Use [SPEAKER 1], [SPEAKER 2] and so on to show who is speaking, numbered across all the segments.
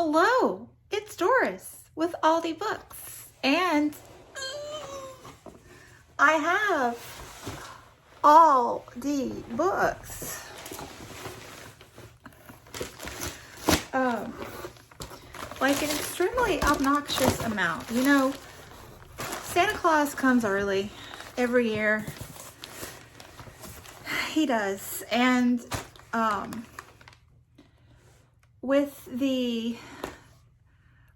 [SPEAKER 1] Hello, it's Doris with Aldi Books, and I have Aldi Books. Like an extremely obnoxious amount. You know, Santa Claus comes early every year. He does, and with the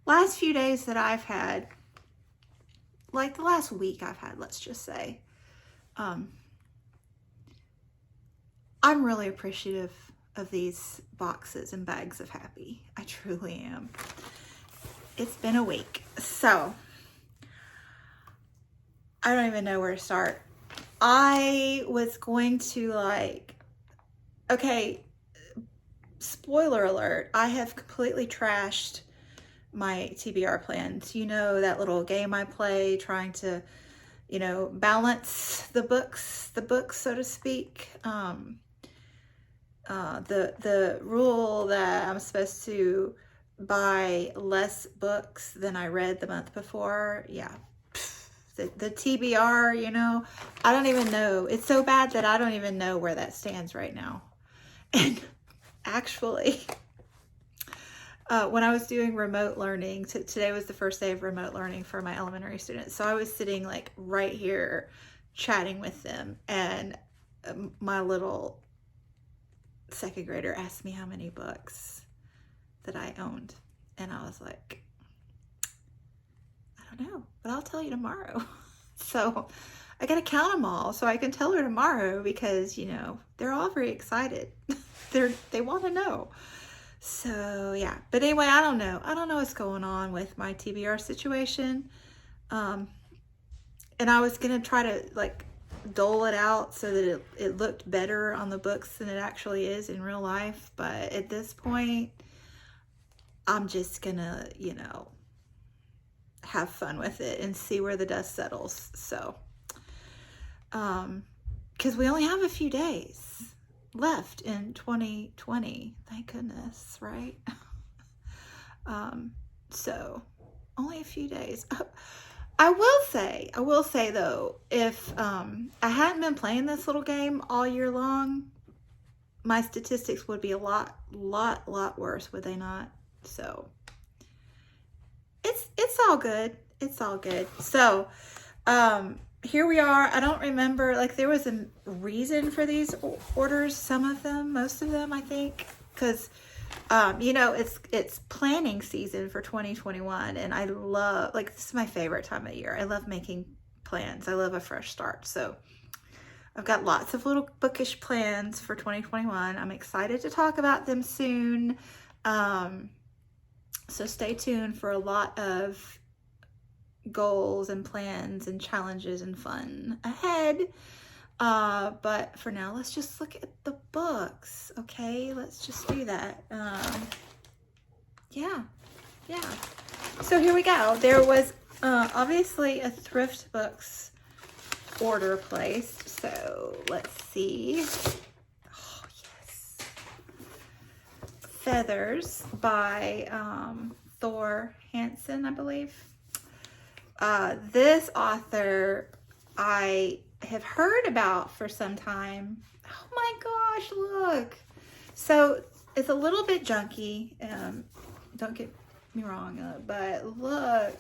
[SPEAKER 1] last few days that I've had, like the last week I've had, let's just say, I'm really appreciative of these boxes and bags of happy. I truly am. It's been a week, so I don't even know where to start. I was going to okay, spoiler alert, I have completely trashed my TBR plans. You know, that little game I play trying to, you know, balance the books, so to speak. The rule that I'm supposed to buy less books than I read the month before. Yeah. The TBR, you know, I don't even know. It's so bad that I don't even know where that stands right now. And actually, when I was doing remote learning, today was the first day of remote learning for my elementary students. So I was sitting like right here chatting with them, and my little second grader asked me how many books that I owned. And I was like, I don't know, but I'll tell you tomorrow. So I got to count them all so I can tell her tomorrow, because, you know, they're all very excited. They want to know. So yeah, but anyway, I don't know what's going on with my TBR situation. And I was going to try to like dole it out so that it looked better on the books than it actually is in real life. But at this point, I'm just gonna, you know, have fun with it and see where the dust settles. So, because we only have a few days left in 2020, thank goodness, right? So only a few days. I will say though, if I hadn't been playing this little game all year long, my statistics would be a lot worse, would they not? So it's all good. It's all good. So here we are. I don't remember, like, there was a reason for these orders, some of them, most of them, I think, because you know, it's planning season for 2021, and I love, like, this is my favorite time of year. I love making plans. I love a fresh start. So I've got lots of little bookish plans for 2021. I'm excited to talk about them soon. So stay tuned for a lot of goals and plans and challenges and fun ahead. But for now, let's just look at the books. Okay, let's just do that. Yeah. So here we go. There was obviously a Thrift Books order placed. So let's see. Oh, yes. Feathers by Thor Hansen, I believe. This author I have heard about for some time. Oh my gosh, look. So it's a little bit junky. Don't get me wrong, but look.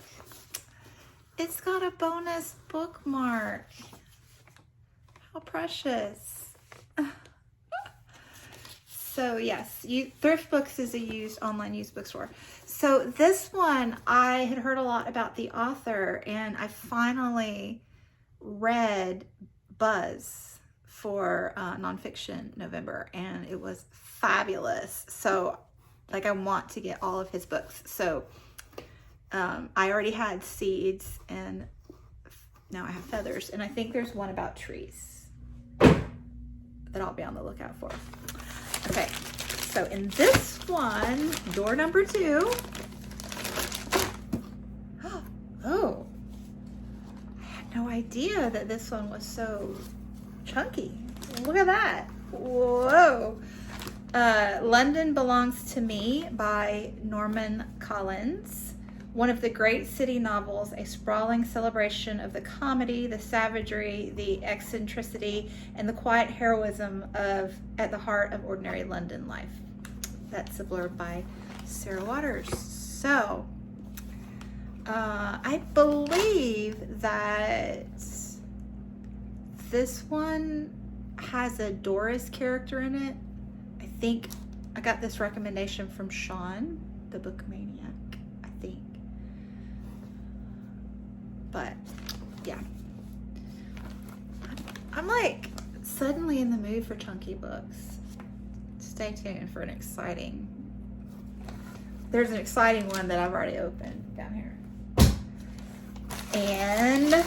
[SPEAKER 1] It's got a bonus bookmark. How precious. So yes, Thrift Books is a online used bookstore. So this one, I had heard a lot about the author, and I finally read Buzz for Nonfiction November, and it was fabulous. So like, I want to get all of his books. So I already had Seeds, and now I have Feathers, and I think there's one about trees that I'll be on the lookout for. Okay, so in this one, door number 2. Oh, I had no idea that this one was so chunky. Look at that. Whoa. London Belongs to Me by Norman Collins. One of the great city novels, a sprawling celebration of the comedy, the savagery, the eccentricity, and the quiet heroism at the heart of ordinary London life. That's a blurb by Sarah Waters. So, I believe that this one has a Doris character in it. I think I got this recommendation from Sean, the book maniac, I think. But yeah, I'm like suddenly in the mood for chunky books. Stay tuned for there's an exciting one that I've already opened down here. And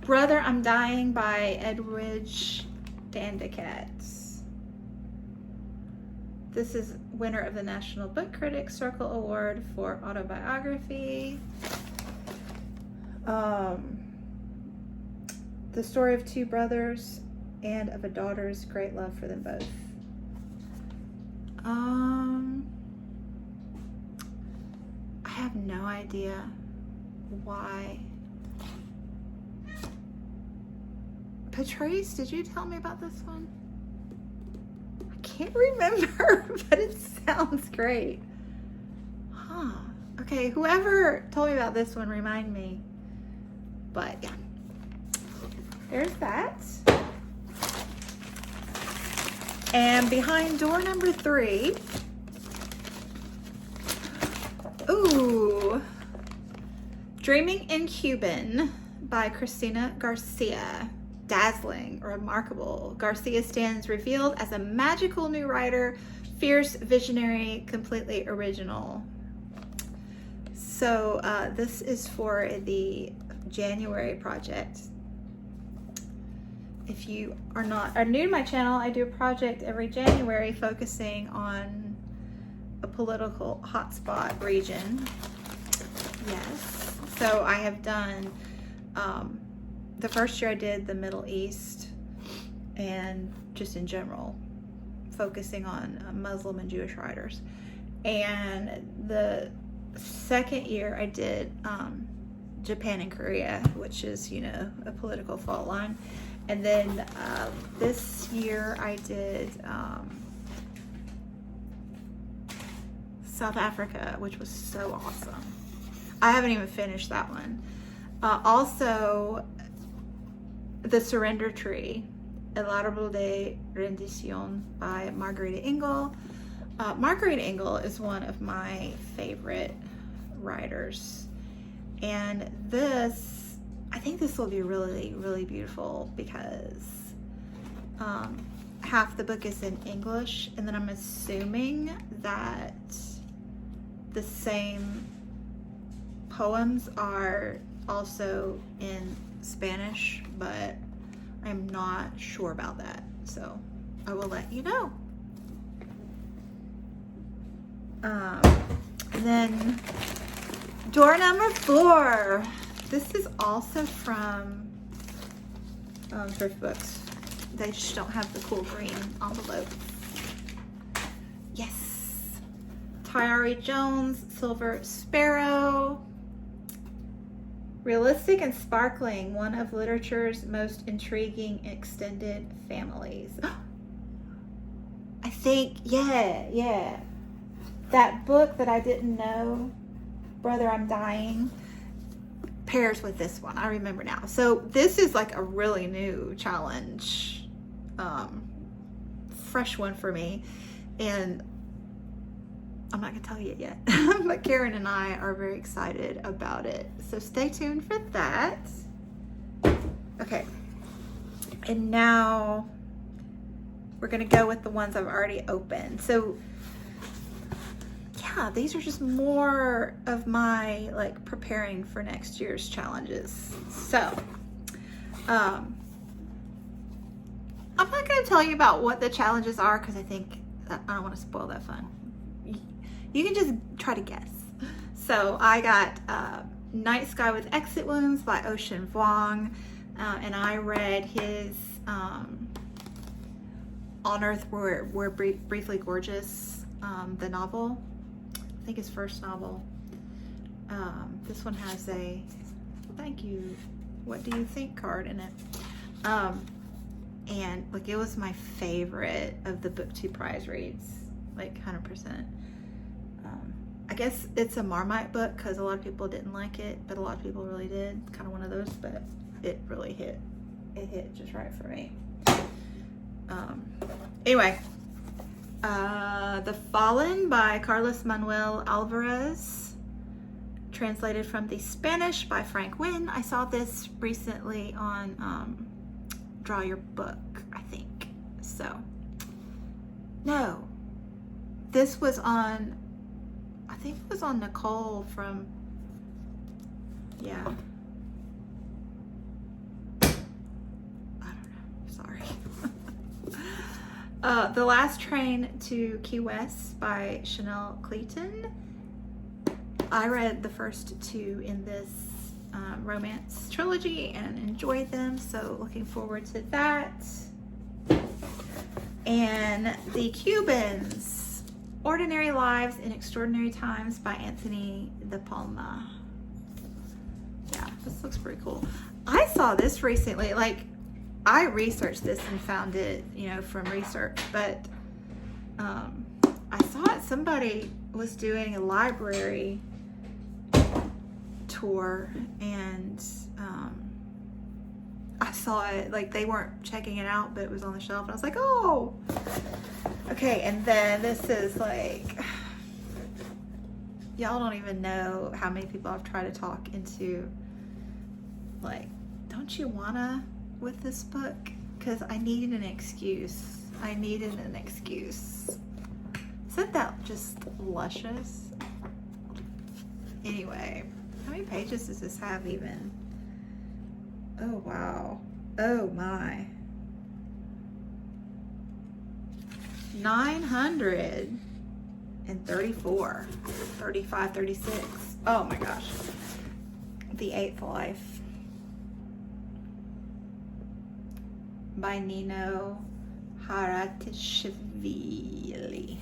[SPEAKER 1] Brother, I'm Dying by Edwidge Dandekatz. This is winner of the National Book Critics Circle Award for autobiography. The story of two brothers and of a daughter's great love for them both. I have no idea why. Patrice, did you tell me about this one? I can't remember, but it sounds great. Huh. Okay, whoever told me about this one, remind me. But yeah, there's that. And behind door number 3, ooh, Dreaming in Cuban by Cristina Garcia. Dazzling, remarkable. Garcia stands revealed as a magical new writer, fierce, visionary, completely original. So this is for the January project. If you are new to my channel, I do a project every January focusing on a political hotspot region. Yes. So I have done, the first year I did the Middle East and just in general, focusing on Muslim and Jewish writers. And the second year I did Japan and Korea, which is, you know, a political fault line. And then this year I did South Africa, which was so awesome. I haven't even finished that one. Also, The Surrender Tree, El Árbol de Rendición by Margarita Engel. Margarita Engel is one of my favorite writers. And this, I think this will be really, really beautiful because half the book is in English, and then I'm assuming that the same poems are also in Spanish, but I'm not sure about that, so I will let you know. Then door number 4. This is also from Thrift Books. They just don't have the cool green envelope. Yes. Tayari Jones, Silver Sparrow. Realistic and sparkling, one of literature's most intriguing extended families. I think, yeah. That book that I didn't know, Brother, I'm Dying, pairs with this one. I remember now. So this is like a really new challenge, fresh one for me. And I'm not gonna tell you it yet, but Karen and I are very excited about it. So stay tuned for that. Okay, and now we're gonna go with the ones I've already opened. So yeah, these are just more of my like preparing for next year's challenges. So I'm not gonna tell you about what the challenges are because I think I don't want to spoil that fun. You can just try to guess. So I got Night Sky with Exit Wounds by Ocean Vuong, and I read his On Earth We're Briefly Gorgeous, the novel. I think his first novel. This one has a thank you, what do you think card in it. And like, it was my favorite of the Book 2 prize reads, like 100%. I guess it's a Marmite book because a lot of people didn't like it, but a lot of people really did. Kind of one of those, but it really hit. It hit just right for me. Anyway, The Fallen by Carlos Manuel Alvarez, translated from the Spanish by Frank Wynn. I saw this recently on Draw Your Book, I think. So, no, this was on, I think it was on Nicole from, yeah. I don't know, sorry. The Last Train to Key West by Chanel Clayton. I read the first 2 in this romance trilogy and enjoyed them, so looking forward to that. And The Cubans, Ordinary Lives in Extraordinary Times by Anthony De Palma. Yeah, this looks pretty cool. I saw this recently, like, I researched this and found it, you know, from research, but I saw it, somebody was doing a library tour, and I saw it, like, they weren't checking it out, but it was on the shelf, and I was like, oh, okay. And then this is like, y'all don't even know how many people I've tried to talk into, like, don't you wanna with this book? Because I needed an excuse. I needed an excuse. Isn't that just luscious? Anyway, how many pages does this have even? Oh, wow. Oh, my. 934. 35, 36. Oh, my gosh. The Eighth Life by Nino Haratishvili.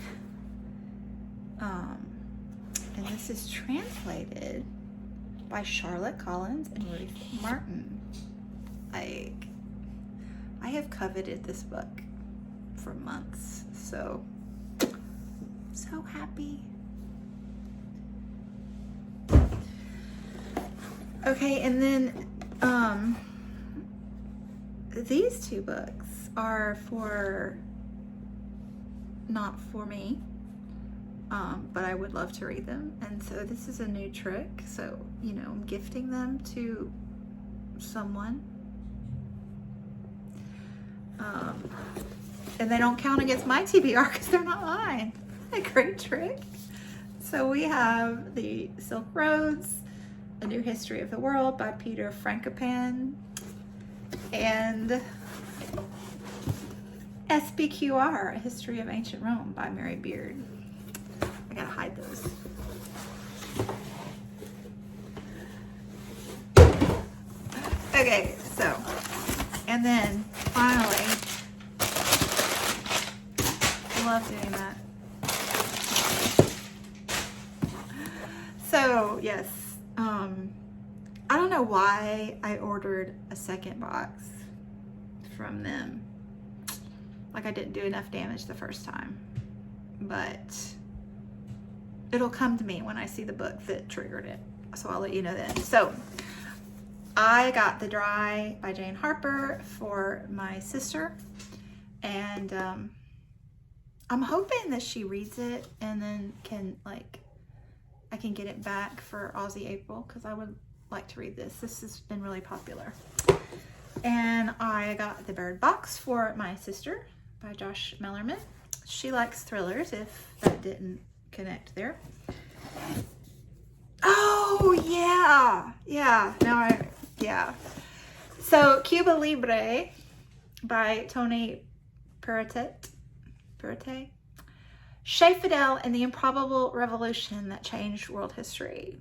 [SPEAKER 1] And this is translated by Charlotte Collins and Ruth Martin. I have coveted this book for months, so happy. Okay, and then these 2 books are not for me, but I would love to read them. And so this is a new trick. So, you know, I'm gifting them to someone. And they don't count against my TBR because they're not mine. A great trick. So we have The Silk Roads, A New History of the World by Peter Frankopan, and SBQR, A History of Ancient Rome by Mary Beard. I gotta hide those. Okay, so, and then finally, I love doing that. So, yes, I don't know why I ordered a second box from them. Like, I didn't do enough damage the first time, but it'll come to me when I see the book that triggered it. So I'll let you know then. So I got The Dry by Jane Harper for my sister, and I'm hoping that she reads it and then I can get it back for Aussie April, because I would like to read this. This has been really popular. And I got The Bird Box for my sister by Josh Mellerman. She likes thrillers, if that didn't connect there. Oh, yeah. Yeah. So, Cuba Libre by Tony Perrottet. Chez Fidel and the Improbable Revolution That Changed World History.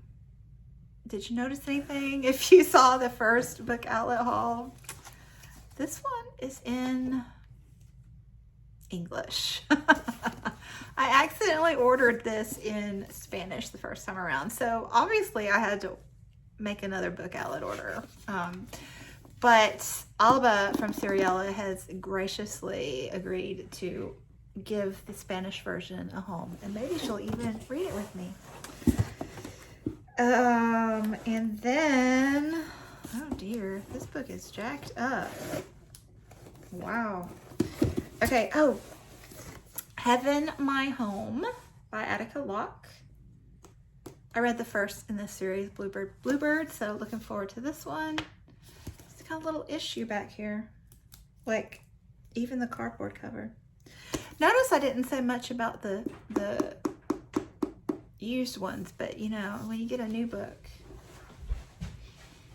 [SPEAKER 1] Did you notice anything? If you saw the first book outlet haul, this one is in English. I accidentally ordered this in Spanish the first time around, so obviously I had to make another book outlet order. But Alba from Seriella has graciously agreed to give the Spanish version a home, and maybe she'll even read it with me. And then, oh dear, this book is jacked up. Wow. Okay, oh, Heaven My Home by Attica Locke. I read the first in this series, Bluebird, so looking forward to this one. It's got a little issue back here, like even the cardboard cover. Notice I didn't say much about the used ones, but you know, when you get a new book,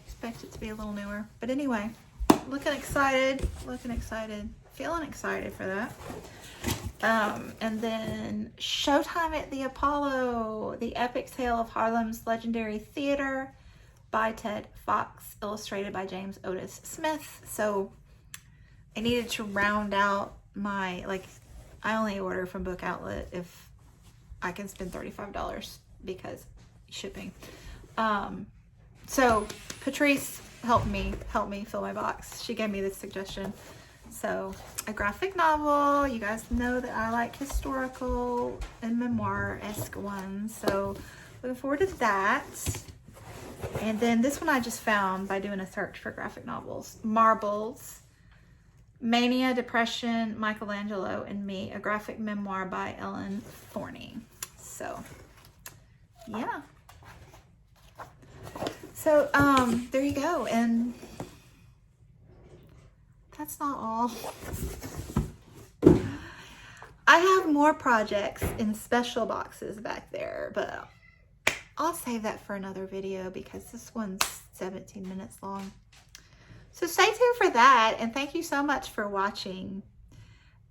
[SPEAKER 1] expect it to be a little newer. But anyway, looking excited, feeling excited for that. And then Showtime at the Apollo, The Epic Tale of Harlem's Legendary Theater by Ted Fox, illustrated by James Otis Smith. So I needed to round out my, like, I only order from Book Outlet if I can spend $35 because shipping. So Patrice helped me fill my box. She gave me this suggestion. So a graphic novel. You guys know that I like historical and memoir-esque ones. So looking forward to that. And then this one I just found by doing a search for graphic novels. Marbles, Mania, Depression, Michelangelo, and Me, a graphic memoir by Ellen Forney. So, yeah. So, there you go. And that's not all. I have more projects in special boxes back there, but I'll save that for another video because this one's 17 minutes long. So stay tuned for that, and thank you so much for watching,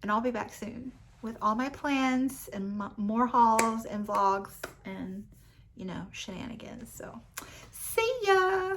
[SPEAKER 1] and I'll be back soon with all my plans and more hauls and vlogs and, you know, shenanigans. So see ya!